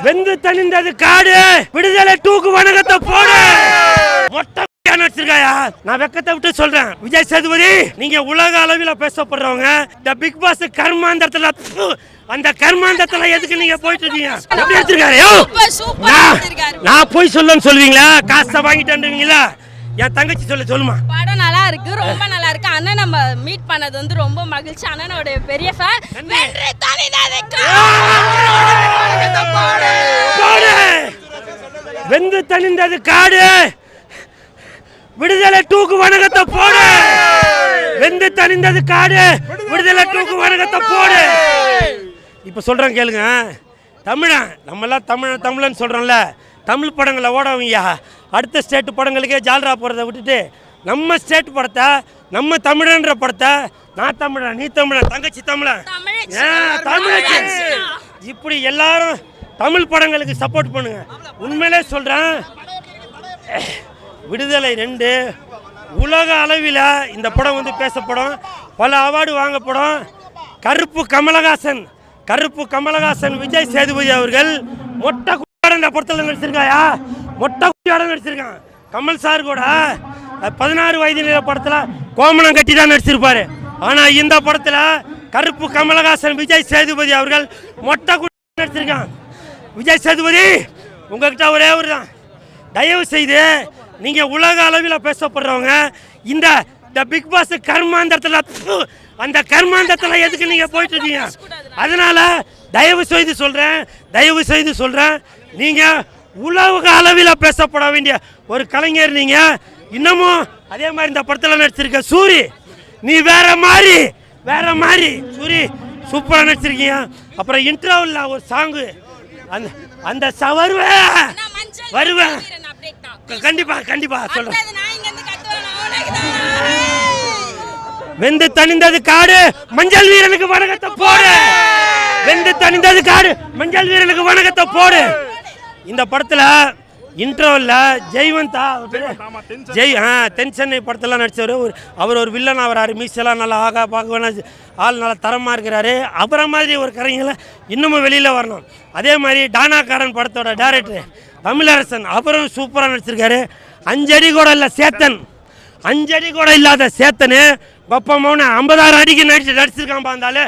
வெந்து தணிந்தது காடு, விடுதலை தூக்கு வணக்கத்தை போடு. மொட்டை வச்சிருக்காயா? நான் வெக்கத்தை விட்டு சொல்றேன். விஜய் சேதுபதி, நீங்க உலக அளவில் பேசப்படுறவங்க. இந்த பிக் பாஸ் கர்மாந்தரத்துல, அந்த கர்மாந்தரத்துல எதுக்கு நீங்க போயிட்டு இருக்கீங்க? எப்படி எடுத்திருக்காரு? நான் போய் சொல்லன்னு சொல்லுவீங்களா? காசை வாங்கிட்டேன்றீங்களா? என் தங்கச்சி சொல்லுமா. படம் நல்லா இருக்கு, ரொம்ப நல்லா இருக்கு. அண்ணன் நம்ம மீட் பண்ணது வந்து ரொம்ப மகிழ்ச்சி. அண்ணனோட பெரிய ஃபேன். வெந்து தணிந்தது காடு, விடுதலை தூக்கு வணக்கத்தை போடு. வெந்து தணிந்தது காடு, விடுதலை தூக்கு வணக்கத்தை போடு. இப்ப சொல்றேன் கேளுங்க. தமிழன், நம்மளாம் தமிழன் சொல்றோம்ல. தமிழ் படங்களை ஓடவங்க அடுத்த ஸ்டேட் படங்களுக்கே ஜால்ரா போறதை விட்டுட்டு நம்ம ஸ்டேட் படத்தை, நம்ம தமிழன்ற படத்தை, நான் தமிழன் நீ தமிழன் தங்கச்சி தமிழன் தமிழச்சி, இப்படி எல்லாரும் தமிழ் படங்களுக்கு சப்போர்ட் பண்ணுங்க. உண்மையிலே சொல்றேன், விடுதலை 2 உலக அளவில் இந்த படம் வந்து பேசப்படும், பல அவார்டு வாங்கப்படும். கருப்பு கமலஹாசன் விஜய் சேதுபதி அவர்கள் மொட்டை குட்டியாட இந்த படத்தில் நடிச்சிருக்காயா? மொட்டை குட்டியாட நடிச்சிருக்கான். கமல் சார் கூட 16 வயது நிலை படத்தில் கோமணம் கட்டி தான் நடிச்சிருப்பாரு. ஆனால் இந்த படத்தில் கருப்பு கமலஹாசன் விஜய் சேதுபதி அவர்கள் மொட்டை குட்டி நடிச்சிருக்கான். விஜய் சேதுபதி, உங்ககிட்ட ஒரே ஒரு தான், தயவு செய்து நீங்க உலக அளவில் பேசப்படுறவங்க. இந்த பிக் பாஸ் கர்மாந்தரத்துல, அந்த கர்மாந்தரத்துல எதுக்கு நீங்க போயிட்டு இருக்கீங்க? அதனால தயவு செய்து சொல்றேன், நீங்க உலக அளவில் பேசப்பட வேண்டிய ஒரு கலைஞர். நீங்க இன்னமும் அதே மாதிரி இந்த படத்துல நடிச்சிருக்க சூரி, நீ வேற மாதிரி சூரி சூப்பரா நடிச்சிருக்கீங்க. அப்புறம் இன்டர்வல்ல ஒரு சாங்கு, அந்த வருவேன் கண்டிப்பா சொல்றேன். வெந்து தணிந்தது காடு, மஞ்சள் வீரனுக்கு வணக்கத்தை போடு. வெந்து தணிந்தது காடு, மஞ்சள் வீரனுக்கு வணக்கத்தை போடு. இந்த படத்துல இன்ட்ரோவில் ஜெய்வந்தா தென் சென்னை படத்தெல்லாம் நடிச்சவர். அவர் ஒரு வில்லன் வராரு. மீசெல்லாம் நல்லா பார்க்க ஆள் நல்லா தரமாக இருக்கிறாரு. அவரை மாதிரி ஒரு கலைஞர்களை இன்னமும் வெளியில் வரணும். அதே மாதிரி டானாக்காரன் படத்தோட டைரக்டர் தமிழரசன், அவரும் சூப்பராக நடிச்சிருக்காரு. 5 அடி கூட இல்லை சேத்தன், 5 அடி கூட இல்லாத சேத்தனு பப்பமான 50,000 அடிக்கு நடிச்சிருக்கான். பார்த்தாலே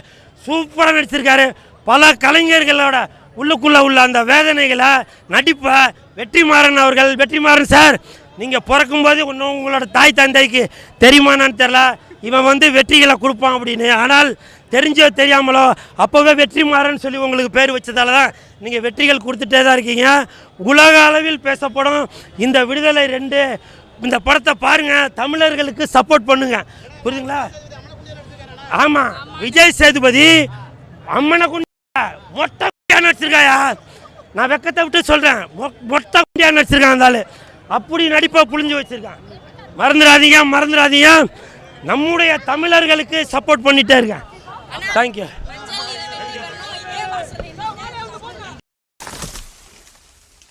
சூப்பராக நடிச்சிருக்காரு. பல கலைஞர்களோட உள்ளுக்குள்ளே உள்ள அந்த வேதனைகளை நடிப்பை வெற்றிமாறன் சார், நீங்கள் பிறக்கும்போது இன்னும் உங்களோட தாய் தந்தைக்கு தெரியுமானான்னு தெரில, இவன் வந்து வெற்றிகளை கொடுப்பான் அப்படின்னு. ஆனால் தெரிஞ்சோ தெரியாமலோ அப்போவே வெற்றிமாறன் சொல்லி உங்களுக்கு பேர் வச்சதால தான் நீங்கள் வெற்றிகள் கொடுத்துட்டே தான் இருக்கீங்க. உலக அளவில் பேசப்படும் இந்த விடுதலை 2 இந்த படத்தை பாருங்கள், தமிழர்களுக்கு சப்போர்ட் பண்ணுங்க, புரியுதுங்களா? ஆமாம், விஜய் சேதுபதி அம்மனை கொண்டு மொட்டை குட்டியாக நடிச்சிருக்காயா? நான் வெக்கத்தை விட்டு சொல்கிறேன், மொட்டை குட்டியாக நடிச்சிருக்கான். இருந்தாலும் அப்படி நடிப்பை புழிஞ்சு வச்சுருக்கான். மறந்துடாதீங்க. நம்முடைய தமிழர்களுக்கு சப்போர்ட் பண்ணிகிட்டே இருக்கேன். தேங்க்யூ.